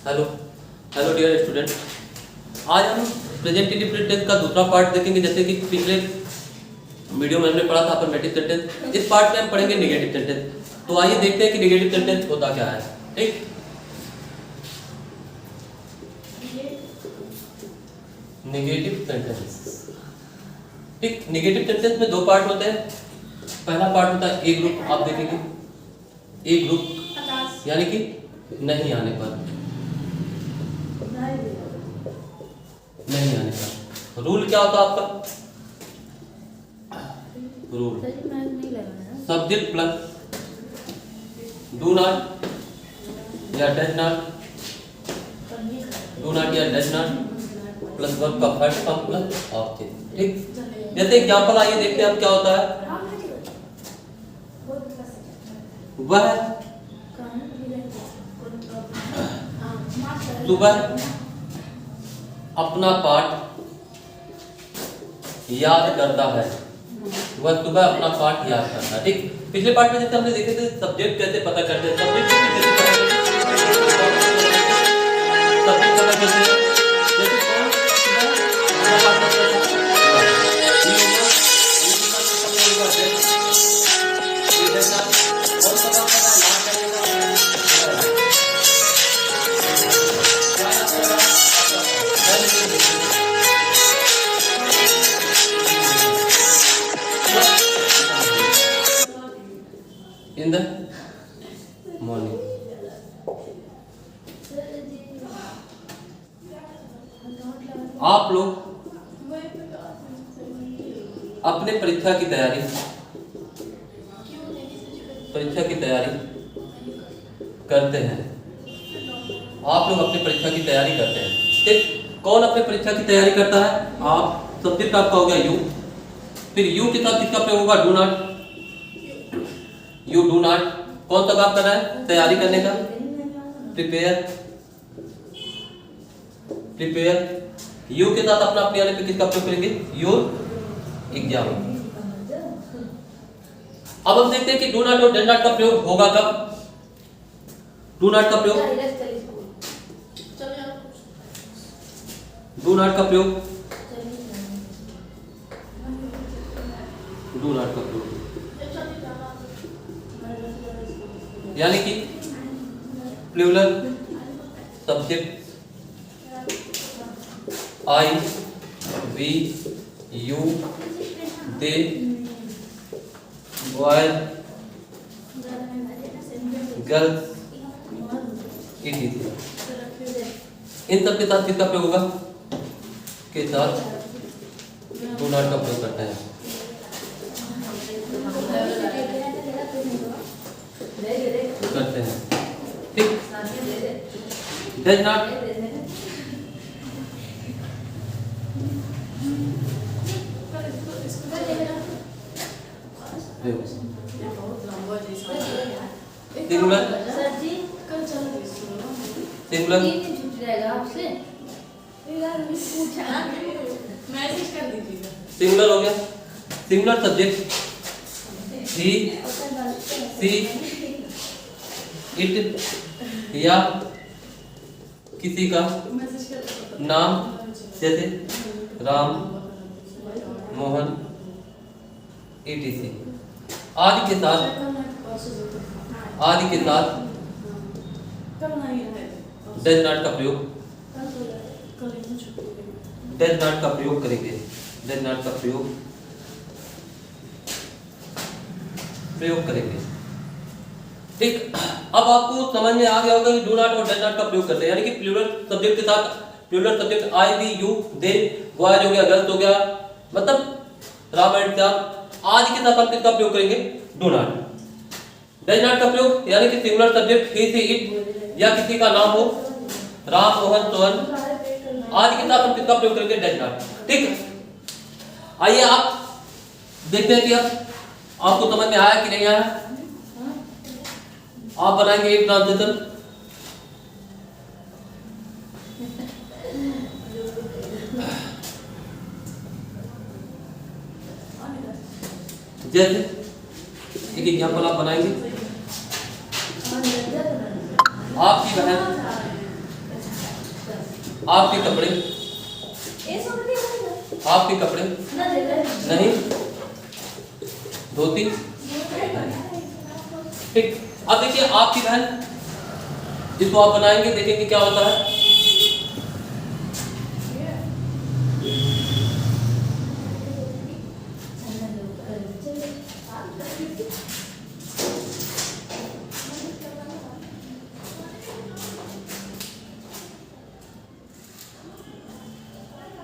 Hello hello dear student, आज हम present indefinite tense का दूसरा पार्ट देखेंगे। जैसे कि पिछले वीडियो में हमने पढ़ा था अफर्मेटिव सेंटेंस, इस पार्ट में हम पढ़ेंगे नेगेटिव सेंटेंस। तो आइए देखते हैं कि नेगेटिव सेंटेंस होता क्या है। ठीक, नेगेटिव सेंटेंस। ठीक, नेगेटिव सेंटेंस में दो पार्ट होते हैं। पहला पार्ट होता है ए ग्रुप। आप देखेंगे ए ग्रुप यानी कि नहीं आने पर, नहीं आने पर। रूल क्या होता है आपका? Rule subject plus do not या डज नॉट, डू नॉट या डज नॉट प्लस वर्ब का फर्स्ट फॉर्म प्लस ऑब्जेक्ट। ठीक, जैसे एग्जांपल आइए देखते हैं अब क्या होता है। वह सुबह अपना पाठ याद करता है। वह सुबह अपना पाठ याद करता है। ठीक, पिछले पार्ट में जैसे हमने देखे थे सब्जेक्ट कैसे पता करते हैं, सब्जेक्ट कैसे पता करते हैं, सब्जेक्ट पता करते हैं। जैसे कौन in the morning। आप लोग अपने परीक्षा की तैयारी करते हैं। आप लोग अपनी परीक्षा की तैयारी करते हैं। ठीक, कौन अपने परीक्षा की तैयारी करता है? आप। सब्जेक्ट आपका हो गया यू, फिर यू के साथ किसका प्रयोग होगा? Do not. You do not कौन सा काम कर रहा है? तैयारी करने का। Prepare, prepare. यू के साथ अपना अपने आने पे किसका प्रयोग करेंगे? Your exam. अब हम देखते हैं कि डू नॉट और डज नॉट का प्रयोग होगा कब? डू नॉट का प्रयोग, डू नॉट का प्रयोग, डू नॉट का प्रयोग यानी कि plural subject I, we, you, they, boys, girls, etc. इन सब के साथ किसका प्रयोग होगा? के साथ डू नॉट का प्रयोग करते हैं। ठीक, does not, singular, singular, singular हो गया। सिंगुलर सब्जेक्ट ही, सी, इट या किसी का नाम, जैसे राम, मोहन, etc। आदि के साथ डज नॉट का प्रयोग, डज नॉट का प्रयोग करेंगे। डज नॉट का प्रयोग करेंगे। ठीक, अब आपको समझ में आ गया होगा कि डू नॉट और डज नॉट का प्रयोग करते हैं। यानी कि प्लूरल सब्जेक्ट के साथ, plural subject I, we, you, they, boys हो गया, गर्ल्स हो गया, मतलब राम एंड श्याम। आदि के साथ हम किसका प्रयोग करेंगे? Do not. डज नॉट का प्रयोग यानी कि सिंगुलर सब्जेक्ट ही, सी, इट या किसी का नाम हो, राम, मोहन, सोहन, आदि के साथ हम किसका प्रयोग करेंगे? Does not. ठीक, आइए आप देखते हैं कि अब आपको समझ में आया कि नहीं आया। आप बनाएंगे एक ट्रांसलेशन। जैसे एक एग्जाम्पल आप बनाएंगे। आपकी बहन आपके कपड़े, आपके कपड़े नहीं, धोती। ठीक, अब देखिए आपकी बहन, इसको आप बनाएंगे, देखेंगे क्या होता है।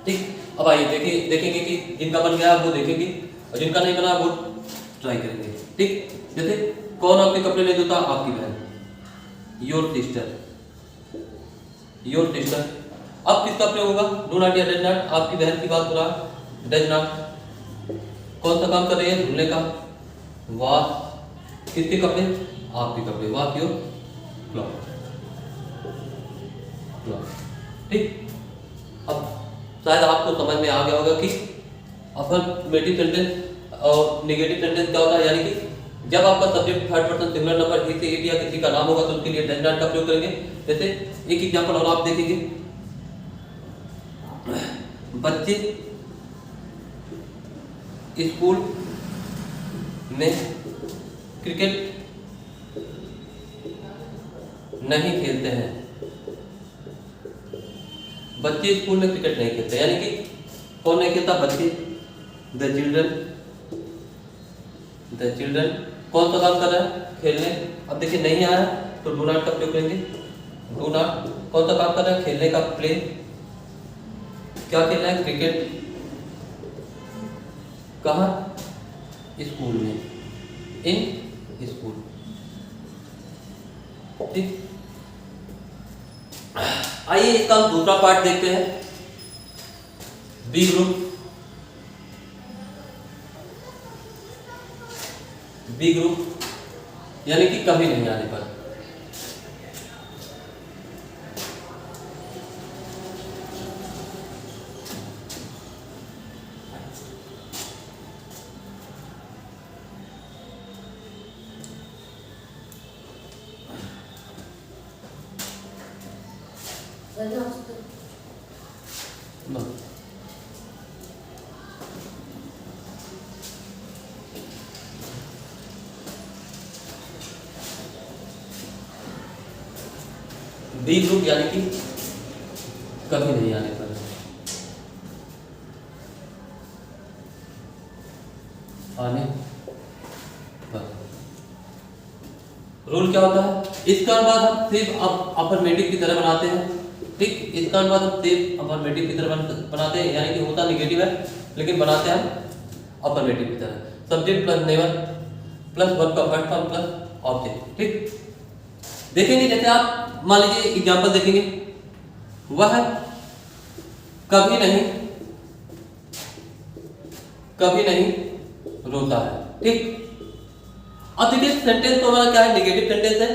ठीक, अब आइए देखिए, देखेंगे कि जिनका बन गया वो देखेंगे और जिनका नहीं बना वो ट्राई करेंगे। ठीक, जैसे कौन आपके कपड़े नहीं धोता? आपकी बहन, योर सिस्टर, योर सिस्टर। अब किसका प्रयोग होगा? डू नॉट या डज नॉट। आपकी बहन की बात हो रहा है, डज नॉट। कौन सा काम कर रही है? धुलने का। वॉश, किसके कपड़े? आपके कपड़े, वॉश योर क्लॉथ। ठीक, अब शायद आपको समझ में आ गया होगा कि अफर्मेटिव सेंटेंस और नेगेटिव सेंटेंस क्या होता है। यानी कि जब आपका subject third person singular number ही से इट या किसी का नाम होगा तो उसके लिए डज नॉट का प्रयोग करेंगे। जैसे एक एग्जांपल और आप देखेंगे, बच्चे स्कूल में क्रिकेट नहीं खेलते हैं। बच्चे स्कूल में क्रिकेट नहीं खेलते, यानी कि कौन नहीं खेलता? बच्चे, द चिल्ड्रन, द चिल्ड्रन। कौन सा काम कर रहा है? खेलने। अब देखिए नहीं आया तो डू नॉट का प्रयोग करेंगे, डू नॉट। कौन सा काम कर रहा है? खेलने का, प्ले। क्या खेलना है? क्रिकेट। कहाँ? स्कूल में, इन स्कूल। ठीक, आइए इसका हम दूसरा पार्ट देखते हैं, बी ग्रुप। बी ग्रुप यानी कि कभी नहीं आने पर। बी ग्रुप यानी कि कभी नहीं आने पर। आने पर रूल क्या होता है? इसका अनुवाद हम सिर्फ अफर्मेटिव की तरह बनाते हैं। ठीक, इसका अनुवाद हम सिर्फ अफर्मेटिव की तरह बनाते हैं, यानी कि होता नेगेटिव है लेकिन बनाते हैं हम अफर्मेटिव की तरह। Subject plus never plus verb का फर्स्ट फॉर्म प्लस ऑब्जेक्ट। ठीक, देखेंगे जैसे आप मान लीजिए एग्जांपल देखेंगे, वह कभी नहीं, कभी नहीं रोता है। ठीक, अब देखिए सेंटेंस तो हमारा क्या है? नेगेटिव सेंटेंस है।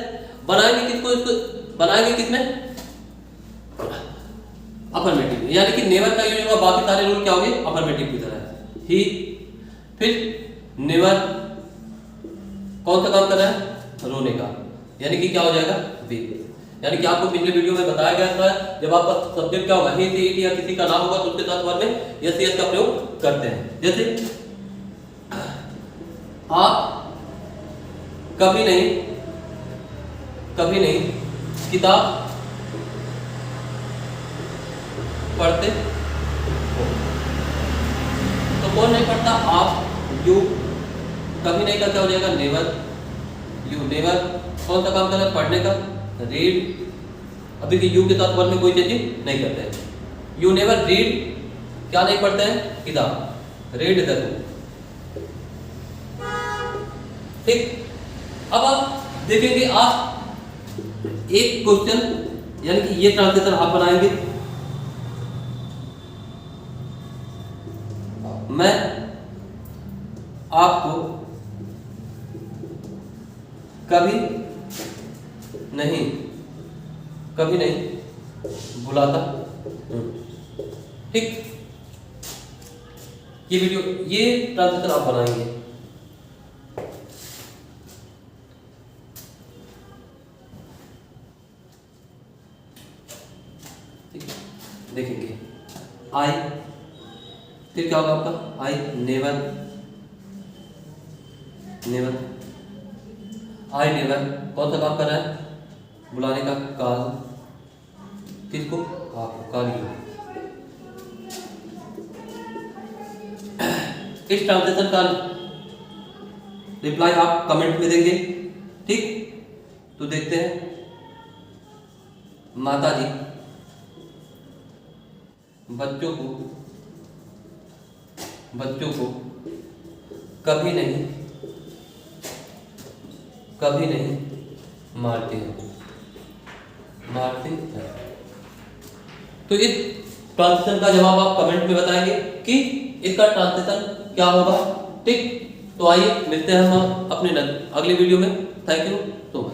बनाएंगे किसको? इसको बनाएंगे किसमें? अफर्मेटिव, यानी कि नेवर का यूज होगा। बाकी सारे रूल क्या होंगे? अफर्मेटिव की तरह ही। फिर नेवर कौन सा काम कर रहा है? रोने का, यानी कि क्या हो जाएगा? बी। यानी कि आपको पिछले वीडियो में बताया गया था, जब आपका सब्जेक्ट क्या होगा? ही से इट या किसी का नाम होगा तो उसके साथ वर्ब में यस यस का प्रयोग करते हैं। जैसे आप कभी नहीं, कभी नहीं किताब पढ़ते हो। तो कौन नहीं पढ़ता? आप, यू। कभी नहीं का क्या हो जाएगा? Never, you never. कौन सा काम कर रहा है? पढ़ने का, रीड। अभी कि यू के साथ वर्ब में कोई चेंजिंग नहीं करते हैं। यू नेवर रीड, क्या नहीं पढ़ते हैं? किताब, रीड द बुक। ठीक, अब आप देखेंगे, आप एक क्वेश्चन यानी कि ये ट्रांसलेशन आप बनाएंगे, मैं आपको कभी नहीं, कभी नहीं बुलाता। ठीक, ये वीडियो, ये ट्रांसलेशन आप बनाएंगे। देखेंगे आई, फिर क्या होगा आपका I never, never, I never कौन सा काम कर रहा है, बुलाने का, कॉल, किसको, आपको, कॉल यू। इस ट्रांसलेशन का रिप्लाई आप कमेंट में देंगे, ठीक। तो देखते हैं, माता जी बच्चों को कभी नहीं मारते हैं। तो इस ट्रांसलेशन का जवाब आप कमेंट में बताएंगे कि इसका ट्रांसलेशन क्या होगा, ठीक। तो आइए मिलते हैं हम अपने अगले वीडियो में। Thank you so much.